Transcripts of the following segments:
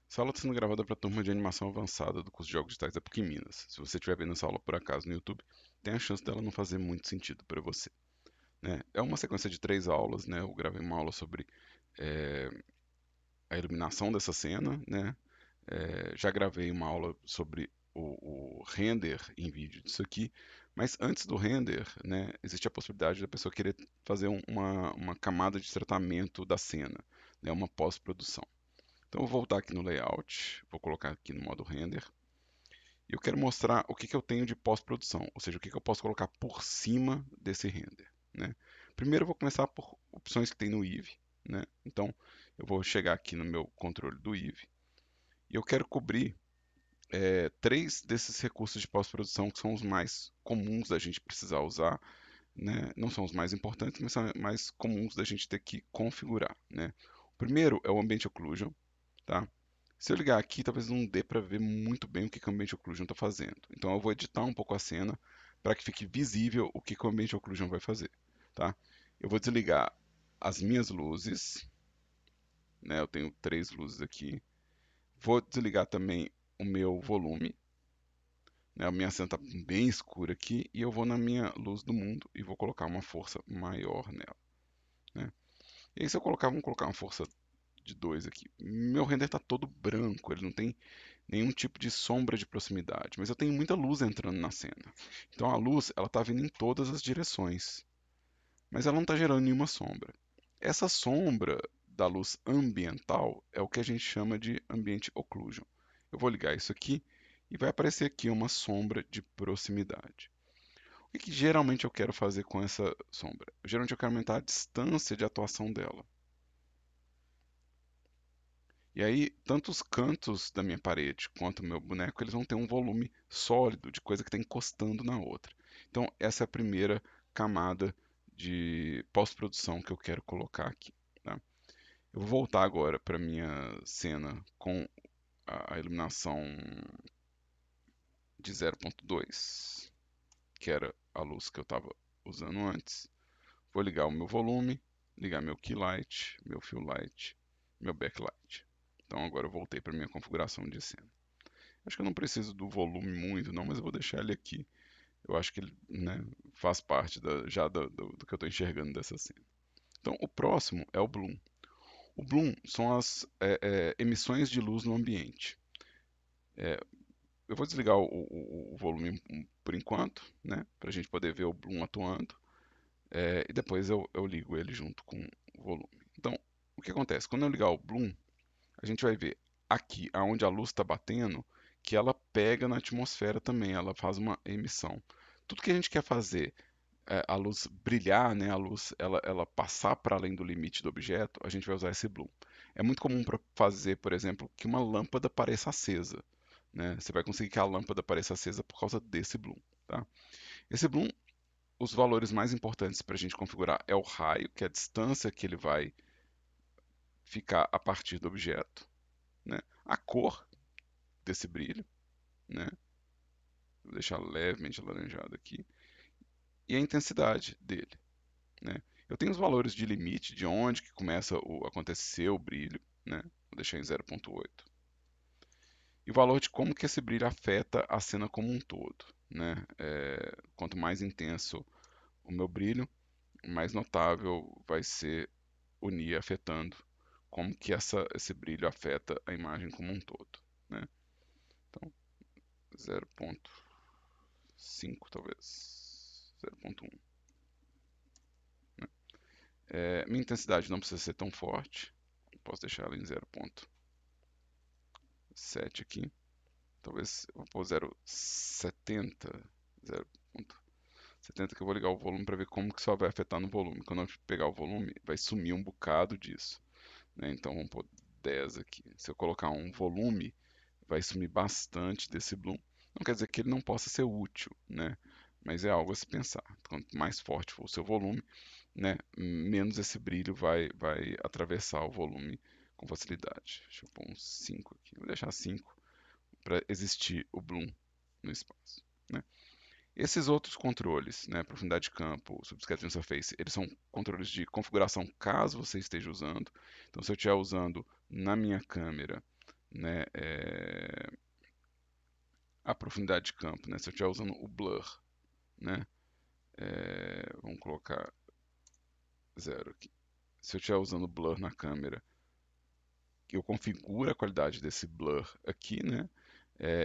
Essa aula está sendo gravada para a turma de animação avançada do curso de Jogos Digitais da PUC Minas. Se você estiver vendo essa aula por acaso no YouTube, tem a chance dela não fazer muito sentido para você, né? É uma sequência de 3 aulas, né? Eu gravei uma aula sobre eh, a iluminação dessa cena, né? Já gravei uma aula sobre o render em vídeo disso aqui, mas antes do render, né, existe a possibilidade da pessoa querer fazer uma camada de tratamento da cena, né, uma pós-produção. Então eu vou voltar aqui no layout, vou colocar aqui no modo render, e eu quero mostrar o que eu tenho de pós-produção, ou seja, o que eu posso colocar por cima desse render, né? Primeiro eu vou começar por opções que tem no Eevee, né? Então eu vou chegar aqui no meu controle do Eevee, e eu quero cobrir 3 desses recursos de pós-produção que são os mais comuns da gente precisar usar, né? Não são os mais importantes, mas são mais comuns da gente ter que configurar, né? O primeiro é o Ambient Occlusion, tá? Se eu ligar aqui, talvez não dê para ver muito bem o que o Ambient Occlusion está fazendo. Então eu vou editar um pouco a cena para que fique visível o que o Ambient Occlusion vai fazer, tá? Eu vou desligar as minhas luzes, né? Eu tenho 3 luzes aqui. Vou desligar também o meu volume, né? A minha cena está bem escura aqui e eu vou na minha luz do mundo e vou colocar uma força maior nela, né? E aí se eu colocar, vamos colocar uma força de 2 aqui. Meu render está todo branco, ele não tem nenhum tipo de sombra de proximidade, mas eu tenho muita luz entrando na cena. Então a luz ela está vindo em todas as direções, mas ela não está gerando nenhuma sombra. Essa sombra da luz ambiental é o que a gente chama de ambient occlusion. Eu vou ligar isso aqui e vai aparecer aqui uma sombra de proximidade. O que geralmente eu quero fazer com essa sombra? Geralmente eu quero aumentar a distância de atuação dela. E aí, tanto os cantos da minha parede quanto o meu boneco, eles vão ter um volume sólido de coisa que está encostando na outra. Então, essa é a primeira camada de pós-produção que eu quero colocar aqui, tá? Eu vou voltar agora para minha cena com a iluminação de 0.2, que era a luz que eu estava usando antes. Vou ligar o meu volume, ligar meu key light, meu fill light, meu backlight. Então agora eu voltei para minha configuração de cena. Acho que eu não preciso do volume muito, não, mas eu vou deixar ele aqui. Eu acho que ele, né, faz parte já do que eu estou enxergando dessa cena. Então, o próximo é o Bloom. O Bloom são as emissões de luz no ambiente. É, eu vou desligar o volume por enquanto, né, para a gente poder ver o Bloom atuando. E depois eu ligo ele junto com o volume. Então, o que acontece? Quando eu ligar o Bloom, a gente vai ver aqui, aonde a luz está batendo, que ela pega na atmosfera também, ela faz uma emissão. Tudo que a gente quer fazer, a luz brilhar, né, a luz ela passar para além do limite do objeto, a gente vai usar esse bloom. É muito comum para fazer, por exemplo, que uma lâmpada pareça acesa, né? Você vai conseguir que a lâmpada pareça acesa por causa desse bloom, tá? Esse bloom, os valores mais importantes para a gente configurar é o raio, que é a distância que ele vai ficar a partir do objeto, né? A cor desse brilho, né? Vou deixar levemente alaranjado aqui, e a intensidade dele, né? Eu tenho os valores de limite, de onde que começa a acontecer o brilho, né? Vou deixar em 0.8. E o valor de como que esse brilho afeta a cena como um todo, né? Quanto mais intenso o meu brilho, mais notável vai ser o Nia afetando como que esse brilho afeta a imagem como um todo, né? Então, 0.5 talvez, 0.1. Né? Minha intensidade não precisa ser tão forte, posso deixar ela em 0.7 aqui. Talvez eu vou pôr 0.70, 0.70 que eu vou ligar o volume para ver como que só vai afetar no volume. Quando eu pegar o volume, vai sumir um bocado disso, né? Então vamos pôr 10 aqui. Se eu colocar um volume, vai sumir bastante desse bloom. Não quer dizer que ele não possa ser útil, né? Mas é algo a se pensar. Quanto mais forte for o seu volume, né, menos esse brilho vai atravessar o volume com facilidade. Deixa eu pôr um 5 aqui. Vou deixar 5 para existir o bloom no espaço, né? Esses outros controles, né, profundidade de campo, subscattering surface, eles são controles de configuração caso você esteja usando. Então, se eu estiver usando na minha câmera, né, a profundidade de campo, né, se eu estiver usando o blur, né, vamos colocar 0 aqui. Se eu estiver usando o blur na câmera, eu configuro a qualidade desse blur aqui, né?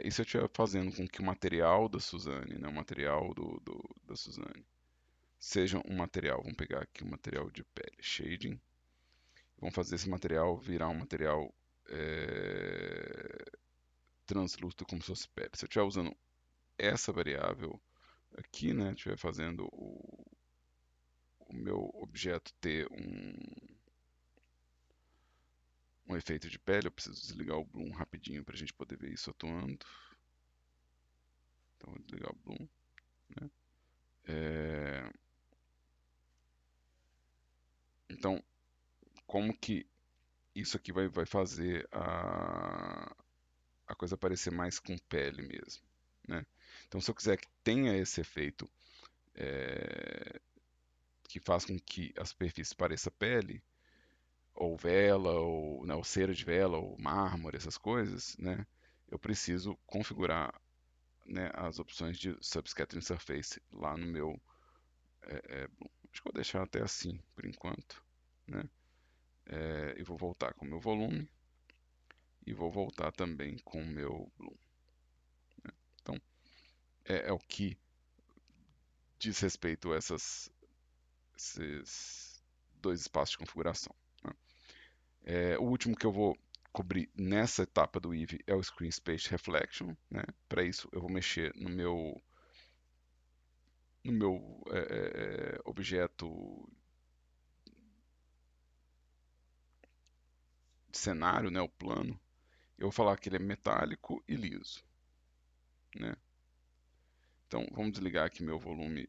E se eu estiver fazendo com que o material da Suzane, né, o material da Suzane, seja um material, vamos pegar aqui o material de pele, shading, vamos fazer esse material virar um material translúcido como se fosse pele. Se eu estiver usando essa variável aqui, né, estiver fazendo o meu objeto ter um efeito de pele, eu preciso desligar o Bloom rapidinho para a gente poder ver isso atuando. Então, vou desligar o Bloom, né? Então, como que isso aqui vai fazer a coisa parecer mais com pele mesmo, né? Então, se eu quiser que tenha esse efeito que faz com que a superfície pareça pele, ou vela, ou, né, ou cera de vela, ou mármore, essas coisas, né? Eu preciso configurar, né, as opções de Subscattering Surface lá no meu Bloom. Acho que vou deixar até assim, por enquanto, né? E vou voltar com o meu volume e vou voltar também com o meu Bloom. Então, é o que diz respeito a esses dois espaços de configuração, né? O último que eu vou cobrir nessa etapa do Eevee é o Screen Space Reflection, né? Para isso eu vou mexer no meu objeto de cenário, né, o plano. Eu vou falar que ele é metálico e liso, né? Então vamos desligar aqui meu volume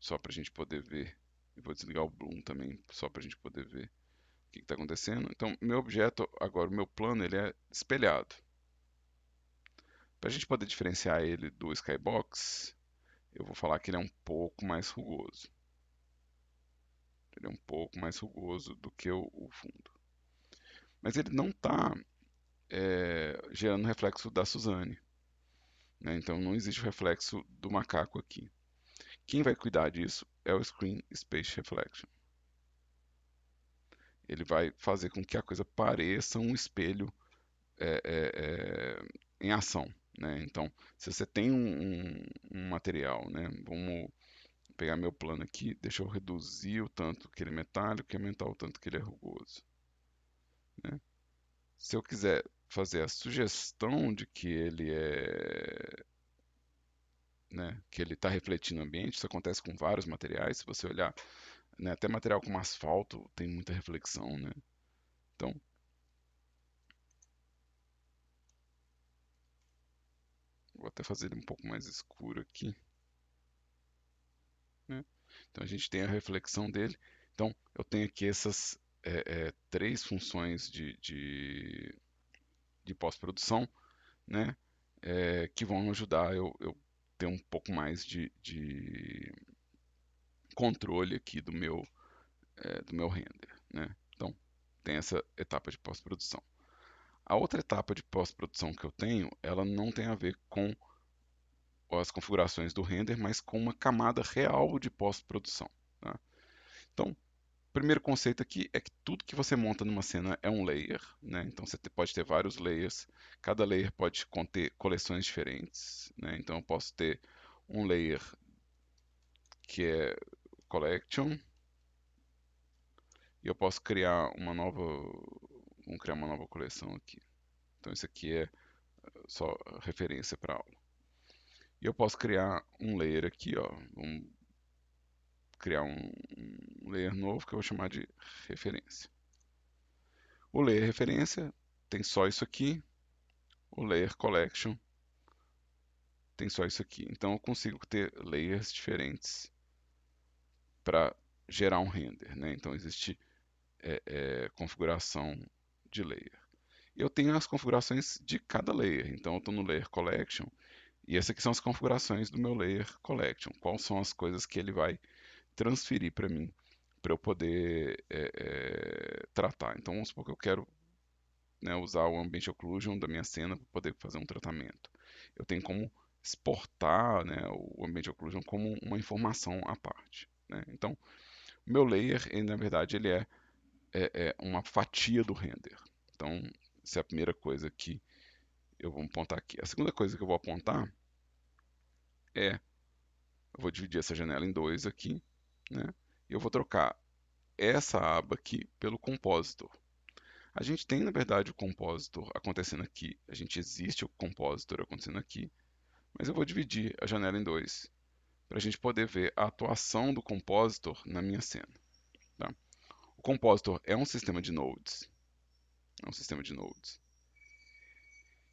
só para a gente poder ver. Eu vou desligar o Bloom também só para a gente poder ver o que está acontecendo. Então meu objeto agora, o meu plano, ele é espelhado. Para a gente poder diferenciar ele do Skybox, eu vou falar que ele é um pouco mais rugoso. Ele é um pouco mais rugoso do que o fundo. Mas ele não está gerando reflexo da Suzane, né? Então não existe o reflexo do macaco aqui. Quem vai cuidar disso é o Screen Space Reflection. Ele vai fazer com que a coisa pareça um espelho em ação, né? Então, se você tem um material, né? Vamos pegar meu plano aqui, deixa eu reduzir o tanto que ele é metálico e aumentar o tanto que ele é rugoso, né? Se eu quiser fazer a sugestão de que ele né, que ele está refletindo o ambiente, isso acontece com vários materiais, se você olhar, né, até material como asfalto tem muita reflexão, né? Então, vou até fazer ele um pouco mais escuro aqui, né? Então a gente tem a reflexão dele. Então eu tenho aqui essas três funções de pós-produção, né? Que vão ajudar eu ter um pouco mais de controle aqui do meu render, né? Então tem essa etapa de pós-produção. A outra etapa de pós-produção que eu tenho, ela não tem a ver com as configurações do render, mas com uma camada real de pós-produção, tá? Então, o primeiro conceito aqui é que tudo que você monta numa cena é um layer, né? Então você pode ter vários layers, cada layer pode conter coleções diferentes, né? Então eu posso ter um layer que é collection e eu posso criar uma nova, vamos criar uma nova coleção aqui. Então isso aqui é só referência para aula. E eu posso criar um layer aqui, ó. Vamos criar um layer novo que eu vou chamar de referência. O layer referência tem só isso aqui. O layer collection tem só isso aqui. Então eu consigo ter layers diferentes para gerar um render, né? Então existe configuração de layer. Eu tenho as configurações de cada layer. Então eu estou no layer collection e essas aqui são as configurações do meu layer collection. Quais são as coisas que ele vai transferir para mim para eu poder tratar. Então vamos supor que eu quero, né, usar o Ambient Occlusion da minha cena para poder fazer um tratamento. Eu tenho como exportar, né, o Ambient Occlusion como uma informação à parte, né? Então, o meu layer, ele, na verdade, ele é uma fatia do render. Então, essa é a primeira coisa que eu vou apontar aqui. A segunda coisa que eu vou apontar é, eu vou dividir essa janela em dois aqui, né? E eu vou trocar essa aba aqui pelo Compositor. A gente tem, na verdade, o Compositor acontecendo aqui. A gente existe o Compositor acontecendo aqui. Mas eu vou dividir a janela em dois, para a gente poder ver a atuação do Compositor na minha cena. Tá? O Compositor é um sistema de nodes. É um sistema de nodes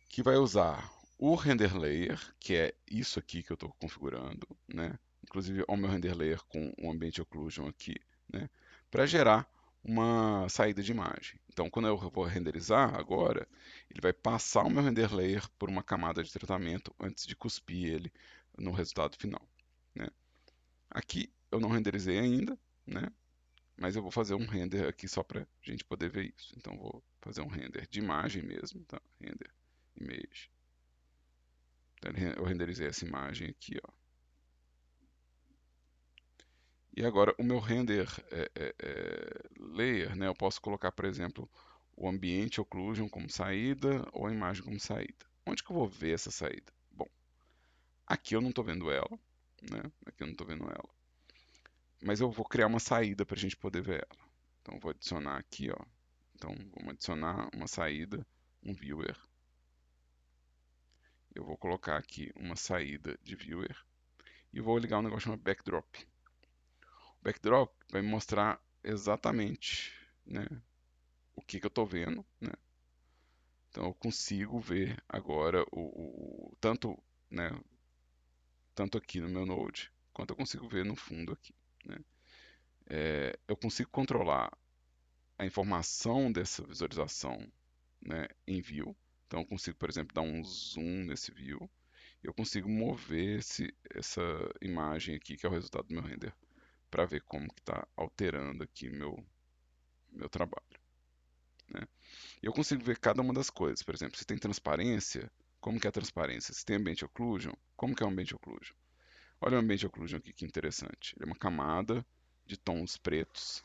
que vai usar o render layer, que é isso aqui que eu estou configurando, né? Inclusive o meu render layer com o Ambient Occlusion aqui, né? Para gerar uma saída de imagem. Então, quando eu vou renderizar agora, ele vai passar o meu render layer por uma camada de tratamento antes de cuspir ele no resultado final, né? Aqui eu não renderizei ainda, né? Mas eu vou fazer um render aqui só para a gente poder ver isso. Então, vou fazer um render de imagem mesmo, tá? Render image. Então, eu renderizei essa imagem aqui, ó. E agora o meu render layer, né? Eu posso colocar, por exemplo, o ambiente occlusion como saída ou a imagem como saída. Onde que eu vou ver essa saída? Bom, aqui eu não estou vendo ela, né? Aqui eu não estou vendo ela. Mas eu vou criar uma saída para a gente poder ver ela. Então, eu vou adicionar aqui, ó. Então, vamos adicionar uma saída, um viewer. Eu vou colocar aqui uma saída de viewer e vou ligar um negócio chamado backdrop. O backdrop vai me mostrar exatamente, né, o que eu estou vendo, né? Então eu consigo ver agora tanto, né, tanto aqui no meu node, quanto eu consigo ver no fundo aqui, né? Eu consigo controlar a informação dessa visualização, né, em view. Então eu consigo, por exemplo, dar um zoom nesse view. Eu consigo mover essa imagem aqui, que é o resultado do meu render, para ver como que está alterando aqui meu trabalho, né? E eu consigo ver cada uma das coisas. Por exemplo, se tem transparência, como que é a transparência? Se tem ambient occlusion, como que é o ambient occlusion? Olha o ambient occlusion aqui, que interessante. Ele é uma camada de tons pretos,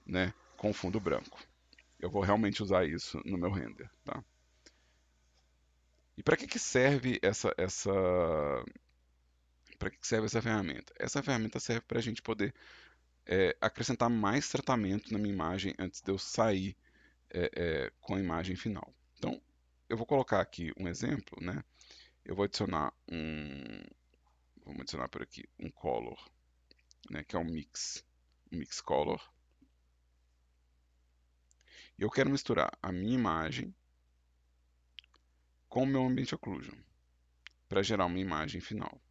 né, com fundo branco. Eu vou realmente usar isso no meu render, tá? E para que serve para que serve essa ferramenta? Essa ferramenta serve para a gente poder acrescentar mais tratamento na minha imagem antes de eu sair com a imagem final. Então, eu vou colocar aqui um exemplo, né? Eu vou adicionar vamos adicionar por aqui um color, né? Que é um mix color. E eu quero misturar a minha imagem com o meu ambient occlusion para gerar uma imagem final.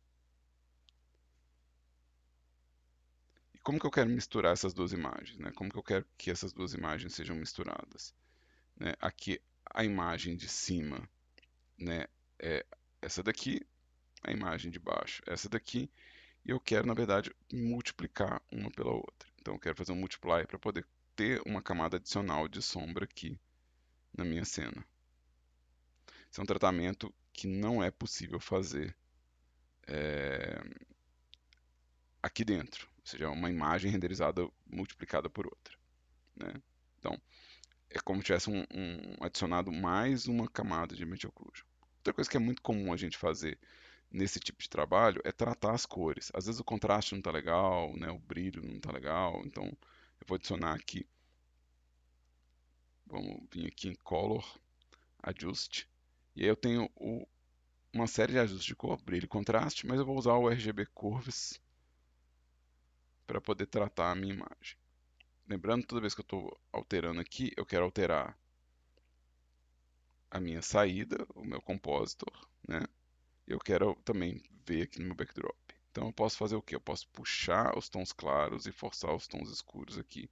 E como que eu quero misturar essas duas imagens, né? Como que eu quero que essas duas imagens sejam misturadas, né? Aqui a imagem de cima, né, é essa daqui, a imagem de baixo, essa daqui, e eu quero, na verdade, multiplicar uma pela outra. Então eu quero fazer um multiply para poder ter uma camada adicional de sombra aqui na minha cena. Esse é um tratamento que não é possível fazer é, aqui dentro, ou seja, uma imagem renderizada multiplicada por outra, né? Então, é como se tivesse adicionado mais uma camada de ambient occlusion. Outra coisa que é muito comum a gente fazer nesse tipo de trabalho é tratar as cores. Às vezes o contraste não está legal, né? O brilho não está legal, então eu vou adicionar aqui, vamos vir aqui em Color, Ajuste, e aí eu tenho uma série de ajustes de cor, brilho e contraste, mas eu vou usar o RGB Curves para poder tratar a minha imagem. Lembrando, toda vez que eu estou alterando aqui, eu quero alterar a minha saída, o meu compositor, né? Eu quero também ver aqui no meu backdrop. Então eu posso fazer o quê? Eu posso puxar os tons claros e forçar os tons escuros aqui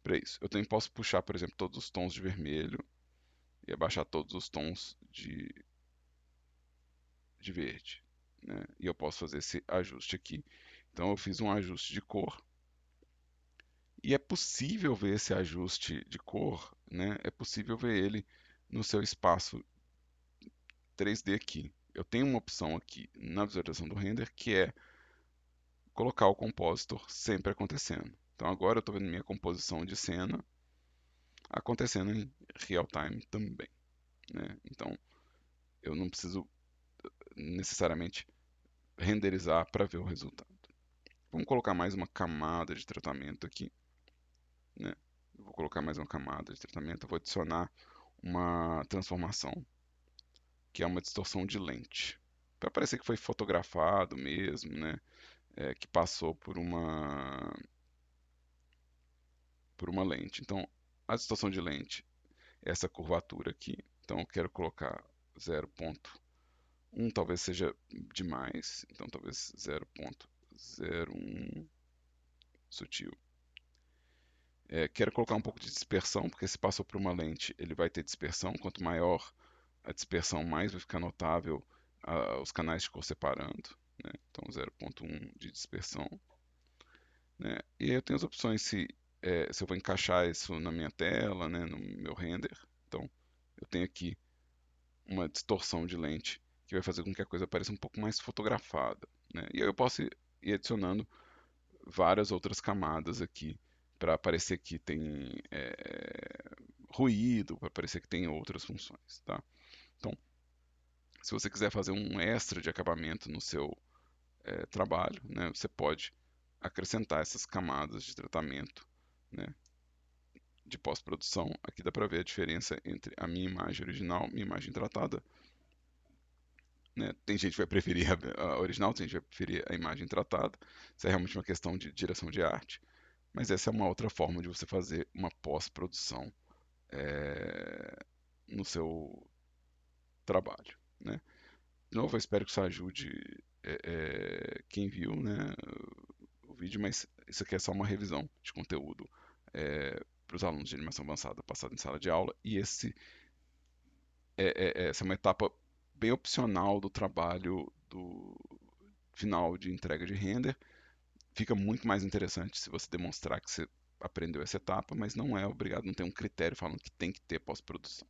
para isso. Eu também posso puxar, por exemplo, todos os tons de vermelho e abaixar todos os tons de verde, né? E eu posso fazer esse ajuste aqui. Então eu fiz um ajuste de cor E é possível ver esse ajuste de cor, né? É possível ver ele no seu espaço 3D aqui. Eu tenho uma opção aqui na visualização do render que é colocar o compositor sempre acontecendo. Então agora eu estou vendo minha composição de cena acontecendo em real time também, né? Então eu não preciso necessariamente renderizar para ver o resultado. Vamos colocar mais uma camada de tratamento aqui, né? Eu vou colocar mais uma camada de tratamento, eu vou adicionar uma transformação, que é uma distorção de lente, para parecer que foi fotografado mesmo, né? Que passou por uma lente. Então, a distorção de lente é essa curvatura aqui. Então, eu quero colocar 0,1, talvez seja demais. Então, talvez 0,01 sutil. Quero colocar um pouco de dispersão, porque se passou por uma lente, ele vai ter dispersão. Quanto maior a dispersão, mais vai ficar notável os canais de cor separando, né? Então 0,1 de dispersão, né? E eu tenho as opções se eu vou encaixar isso na minha tela, né, no meu render. Então eu tenho aqui uma distorção de lente que vai fazer com que a coisa pareça um pouco mais fotografada, né? E aí eu posso ir adicionando várias outras camadas aqui para parecer que tem ruído, para parecer que tem outras funções, tá? Então, se você quiser fazer um extra de acabamento no seu trabalho, né, você pode acrescentar essas camadas de tratamento, né, de pós-produção. Aqui dá para ver a diferença entre a minha imagem original e a minha imagem tratada, né? Tem gente que vai preferir a original, tem gente que vai preferir a imagem tratada. Isso é realmente uma questão de direção de arte. Mas essa é uma outra forma de você fazer uma pós-produção no seu trabalho, né? De novo, eu espero que isso ajude quem viu, né, o vídeo, mas isso aqui é só uma revisão de conteúdo para os alunos de animação avançada passado em sala de aula, e essa é uma etapa bem opcional do trabalho do final de entrega de render. Fica muito mais interessante se você demonstrar que você aprendeu essa etapa, mas não é obrigado, não tem um critério falando que tem que ter pós-produção.